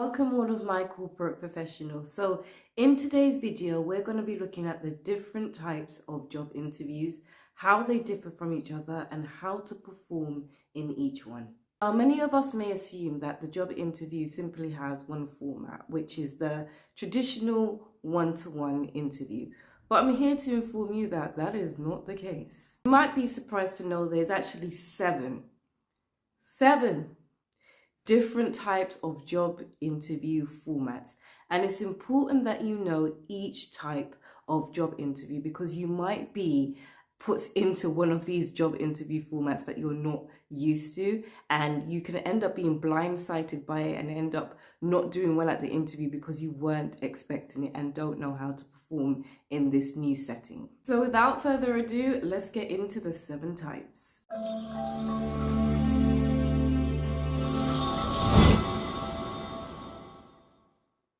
Welcome all of my corporate professionals. So in today's video, we're going to be looking at the different types of job interviews, how they differ from each other and how to perform in each one. Now, many of us may assume that the job interview simply has one format, which is the traditional one-to-one interview. But I'm here to inform you that that is not the case. You might be surprised to know there's actually seven different types of job interview formats, and it's important that you know each type of job interview because you might be put into one of these job interview formats that you're not used to, and you can end up being blindsided by it and end up not doing well at the interview because you weren't expecting it and don't know how to perform in this new setting. So without further ado, let's get into the 7 types.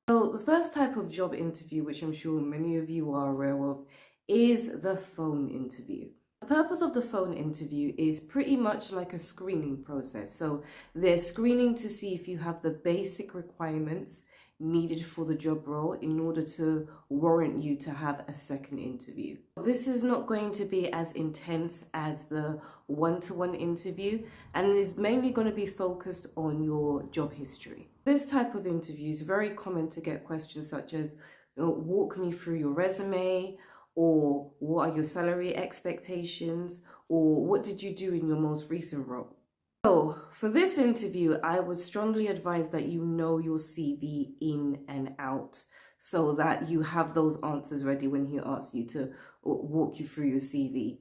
So the first type of job interview, which I'm sure many of you are aware of, is the phone interview. The purpose of the phone interview is pretty much like a screening process. So they're screening to see if you have the basic requirements needed for the job role in order to warrant you to have a second interview. This is not going to be as intense as the one-to-one interview and is mainly going to be focused on your job history. This type of interview is very common to get questions such as, walk me through your resume, or what are your salary expectations, or what did you do in your most recent role? So for this interview, I would strongly advise that you know your CV in and out so that you have those answers ready when he asks you to walk you through your CV.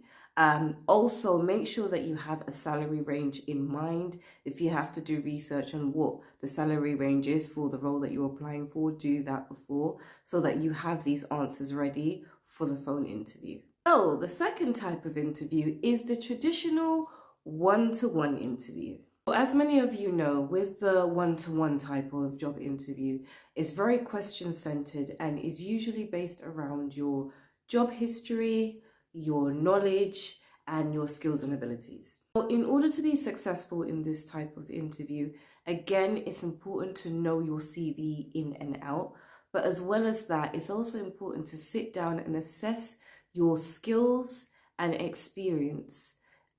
Also, make sure that you have a salary range in mind. If you have to do research on what the salary range is for the role that you're applying for, do that before so that you have these answers ready for the phone interview. So the second type of interview is the traditional one-to-one interview. As many of you know, with the one-to-one type of job interview, it's very question-centered and is usually based around your job history, your knowledge, and your skills and abilities. So in order to be successful in this type of interview, again, it's important to know your CV in and out, but as well as that, it's also important to sit down and assess your skills and experience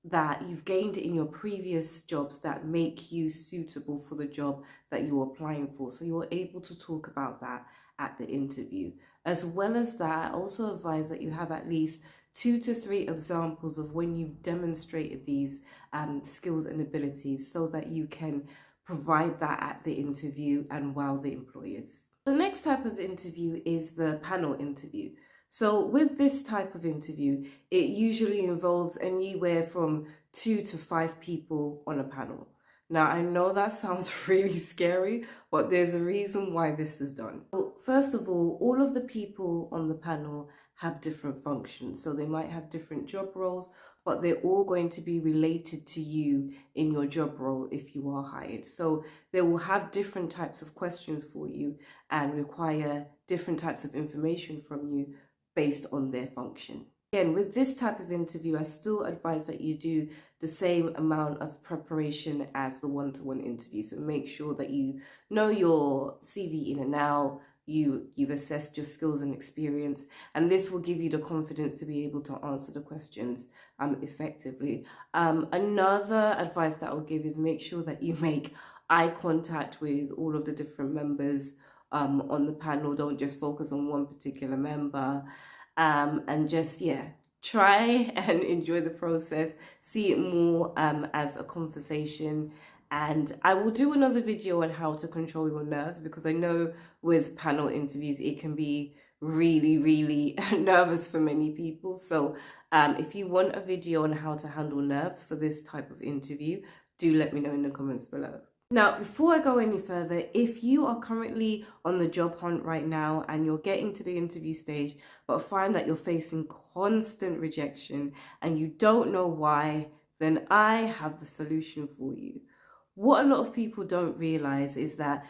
that you've gained in your previous jobs that make you suitable for the job that you're applying for. So you're able to talk about that at the interview. As well as that, I also advise that you have at least 2 to 3 examples of when you've demonstrated these skills and abilities so that you can provide that at the interview and wow the employers. The next type of interview is the panel interview. So with this type of interview, it usually involves anywhere from 2 to 5 people on a panel. Now, I know that sounds really scary, but there's a reason why this is done. So first of all of the people on the panel have different functions. So they might have different job roles, but they're all going to be related to you in your job role if you are hired. So they will have different types of questions for you and require different types of information from you based on their function. Again, with this type of interview, I still advise that you do the same amount of preparation as the one-to-one interview. So make sure that you know your CV in and out, you've assessed your skills and experience, and this will give you the confidence to be able to answer the questions effectively. Another advice that I'll give is make sure that you make eye contact with all of the different members on the panel. Don't just focus on one particular member, and just try and enjoy the process, see it more as a conversation. And I will do another video on how to control your nerves because I know with panel interviews it can be really nervous for many people. So if you want a video on how to handle nerves for this type of interview, do let me know in the comments below. Now, before I go any further, if you are currently on the job hunt right now and you're getting to the interview stage, but find that you're facing constant rejection and you don't know why, then I have the solution for you. What a lot of people don't realize is that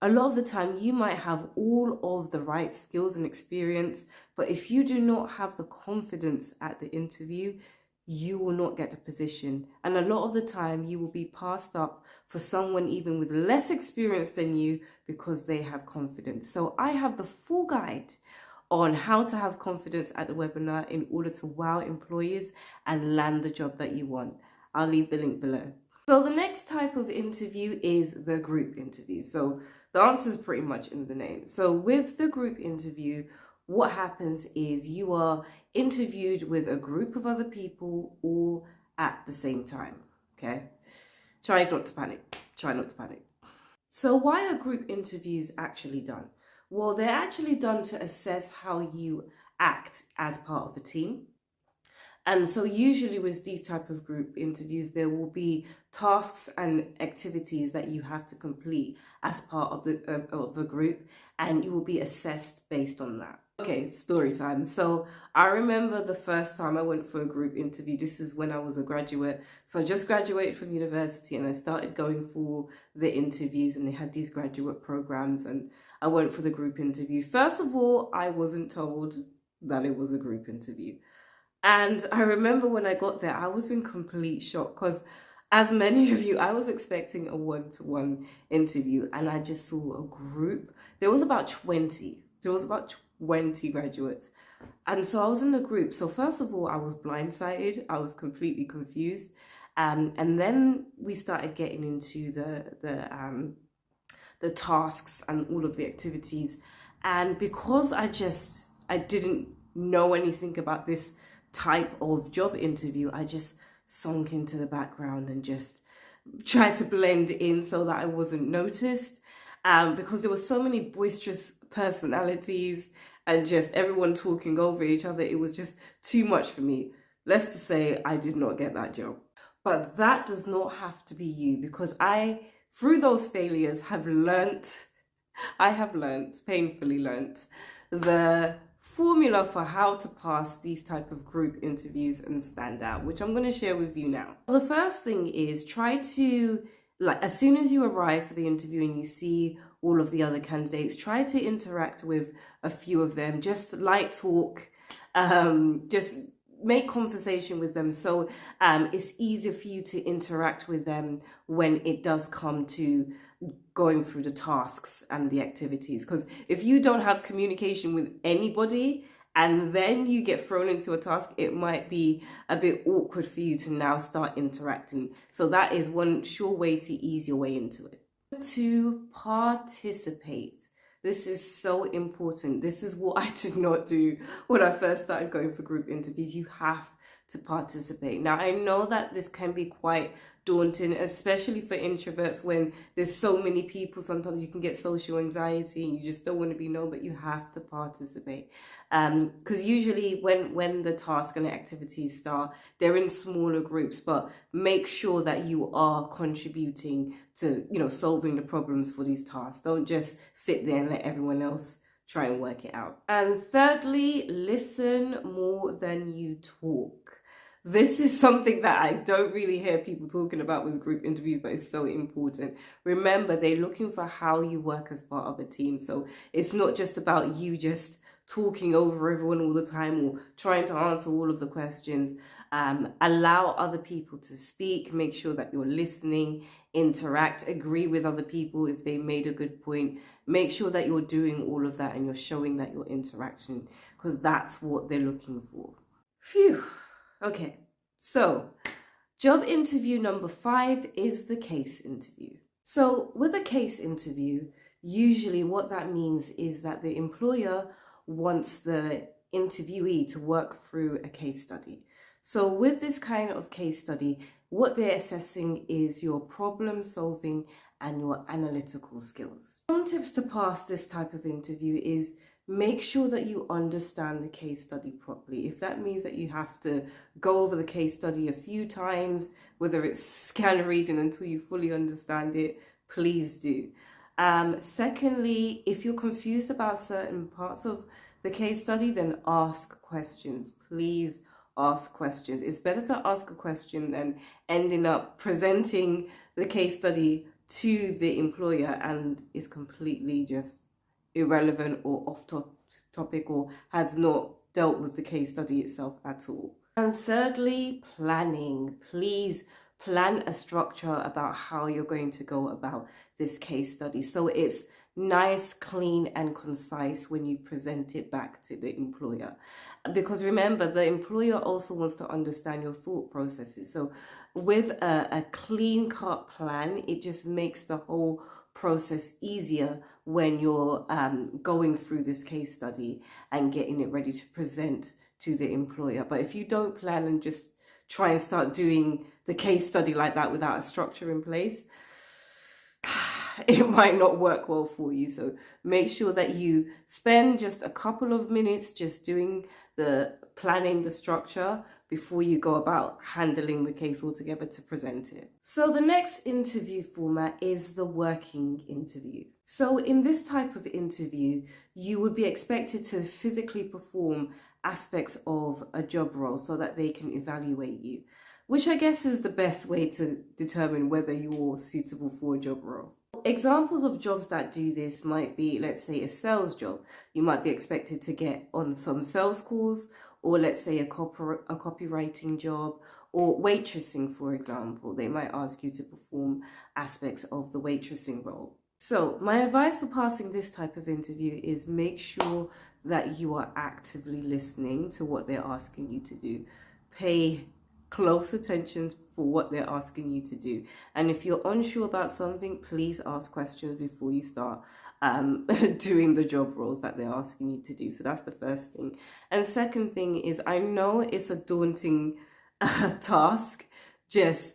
a lot of the time you might have all of the right skills and experience, but if you do not have the confidence at the interview, you will not get the position. And a lot of the time, you will be passed up for someone even with less experience than you because they have confidence. So I have the full guide on how to have confidence at the webinar in order to wow employers and land the job that you want. I'll leave the link below. So the next type of interview is the group interview. So the answer is pretty much in the name. So with the group interview, what happens is you are interviewed with a group of other people all at the same time, okay? Try not to panic. Try not to panic. So why are group interviews actually done? Well, they're actually done to assess how you act as part of a team. And so usually with these type of group interviews, there will be tasks and activities that you have to complete as part of the group, and you will be assessed based on that. Okay, story time. So I remember the first time I went for a group interview. This is when I was a graduate. So I just graduated from university and I started going for the interviews, and they had these graduate programs, and I went for the group interview. First of all, I wasn't told that it was a group interview. And I remember when I got there, I was in complete shock because, as many of you, I was expecting a one-to-one interview, and I just saw a group. There was about 20. There was about 20 graduates. And so I was in the group. So first of all, I was blindsided. I was completely confused. And then we started getting into the tasks and all of the activities. And because I didn't know anything about this type of job interview, I just sunk into the background and just tried to blend in so that I wasn't noticed, because there were so many boisterous personalities and just everyone talking over each other. It was just too much for me. Let's just say I did not get that job. But that does not have to be you, because I, through those failures, I have learnt, painfully learnt, the formula for how to pass these type of group interviews and stand out, which I'm going to share with you now. The first thing is try to, as soon as you arrive for the interview and you see all of the other candidates, try to interact with a few of them, just light talk, just make conversation with them, so it's easier for you to interact with them when it does come to going through the tasks and the activities. Because if you don't have communication with anybody and then you get thrown into a task, it might be a bit awkward for you to now start interacting. So that is one sure way to ease your way into it. To participate. This is so important. This is what I did not do when I first started going for group interviews. You have to participate. Now, I know that this can be quite daunting, especially for introverts when there's so many people. Sometimes you can get social anxiety and you just don't want to be known, but you have to participate. Because usually when the task and the activities start, they're in smaller groups, but make sure that you are contributing to, solving the problems for these tasks. Don't just sit there and let everyone else try and work it out. And thirdly, listen more than you talk. This is something that I don't really hear people talking about with group interviews, but it's so important. Remember, they're looking for how you work as part of a team. So it's not just about you just talking over everyone all the time or trying to answer all of the questions. Allow other people to speak. Make sure that you're listening, interact, agree with other people if they made a good point. Make sure that you're doing all of that and you're showing that you're interacting, because that's what they're looking for. Phew. Okay, so job interview number 5 is the case interview. So with a case interview, usually what that means is that the employer wants the interviewee to work through a case study. So with this kind of case study, what they're assessing is your problem solving and your analytical skills. Some tips to pass this type of interview is make sure that you understand the case study properly. If that means that you have to go over the case study a few times, whether it's scan reading until you fully understand it, please do. Secondly, if you're confused about certain parts of the case study, then ask questions. Please ask questions. It's better to ask a question than ending up presenting the case study to the employer and is completely just irrelevant or off topic or has not dealt with the case study itself at all. And thirdly, planning. Please plan a structure about how you're going to go about this case study, so it's nice, clean, and concise when you present it back to the employer. Because remember, the employer also wants to understand your thought processes. So with a clean-cut plan, it just makes the whole process easier when you're going through this case study and getting it ready to present to the employer. But if you don't plan and just try and start doing the case study like that without a structure in place, it might not work well for you. So make sure that you spend just a couple of minutes just doing the planning, the structure, before you go about handling the case altogether to present it. So the next interview format is the working interview. So in this type of interview, you would be expected to physically perform aspects of a job role so that they can evaluate you, which I guess is the best way to determine whether you're suitable for a job role. Examples of jobs that do this might be, let's say, a sales job. You might be expected to get on some sales calls, or let's say a copywriting job, or waitressing, for example. They might ask you to perform aspects of the waitressing role. So my advice for passing this type of interview is make sure that you are actively listening to what they're asking you to do. Pay close attention for what they're asking you to do. And if you're unsure about something, please ask questions before you start doing the job roles that they're asking you to do. So that's the first thing. And second thing is, I know it's a daunting task, just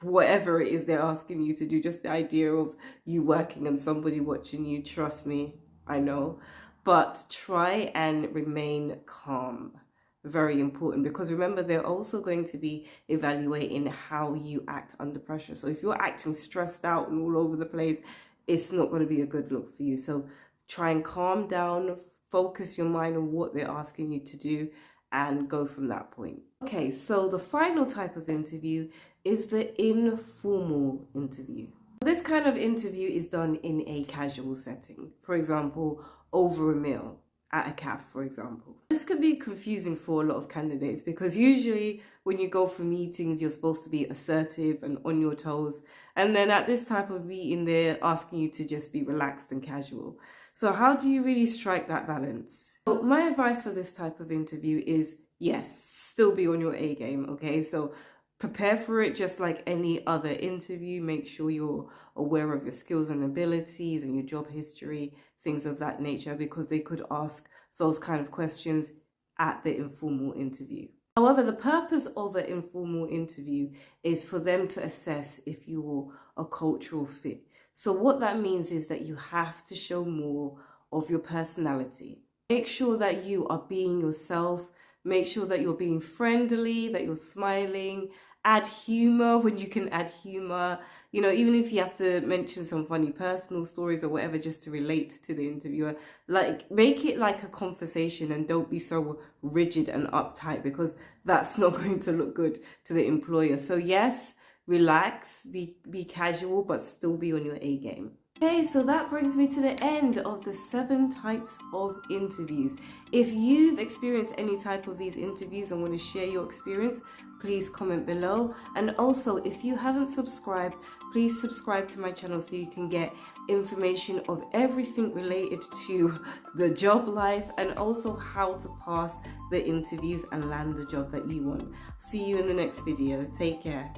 whatever it is they're asking you to do, just the idea of you working and somebody watching you, trust me, I know. But try and remain calm. Very important, because remember, they're also going to be evaluating how you act under pressure. So if you're acting stressed out and all over the place, it's not going to be a good look for you. So try and calm down, focus your mind on what they're asking you to do, and go from that point. Okay, so the final type of interview is the informal interview. This kind of interview is done in a casual setting, for example, over a meal at a cafe, for example. This can be confusing for a lot of candidates, because usually when you go for meetings, you're supposed to be assertive and on your toes. And then at this type of meeting, they're asking you to just be relaxed and casual. So how do you really strike that balance? So my advice for this type of interview is, yes, still be on your A game, okay? So prepare for it just like any other interview. Make sure you're aware of your skills and abilities and your job history, things of that nature, because they could ask those kind of questions at the informal interview. However, the purpose of an informal interview is for them to assess if you're a cultural fit. So what that means is that you have to show more of your personality. Make sure that you are being yourself. Make sure that you're being friendly, that you're smiling. Add humor when you can add humor. You know, even if you have to mention some funny personal stories or whatever just to relate to the interviewer, like make it like a conversation and don't be so rigid and uptight, because that's not going to look good to the employer. So yes, relax, be casual, but still be on your A game. Okay, so that brings me to the end of the 7 types of interviews. If you've experienced any type of these interviews and want to share your experience, please comment below. And also, if you haven't subscribed, please subscribe to my channel so you can get information of everything related to the job life, and also how to pass the interviews and land the job that you want. See you in the next video. Take care.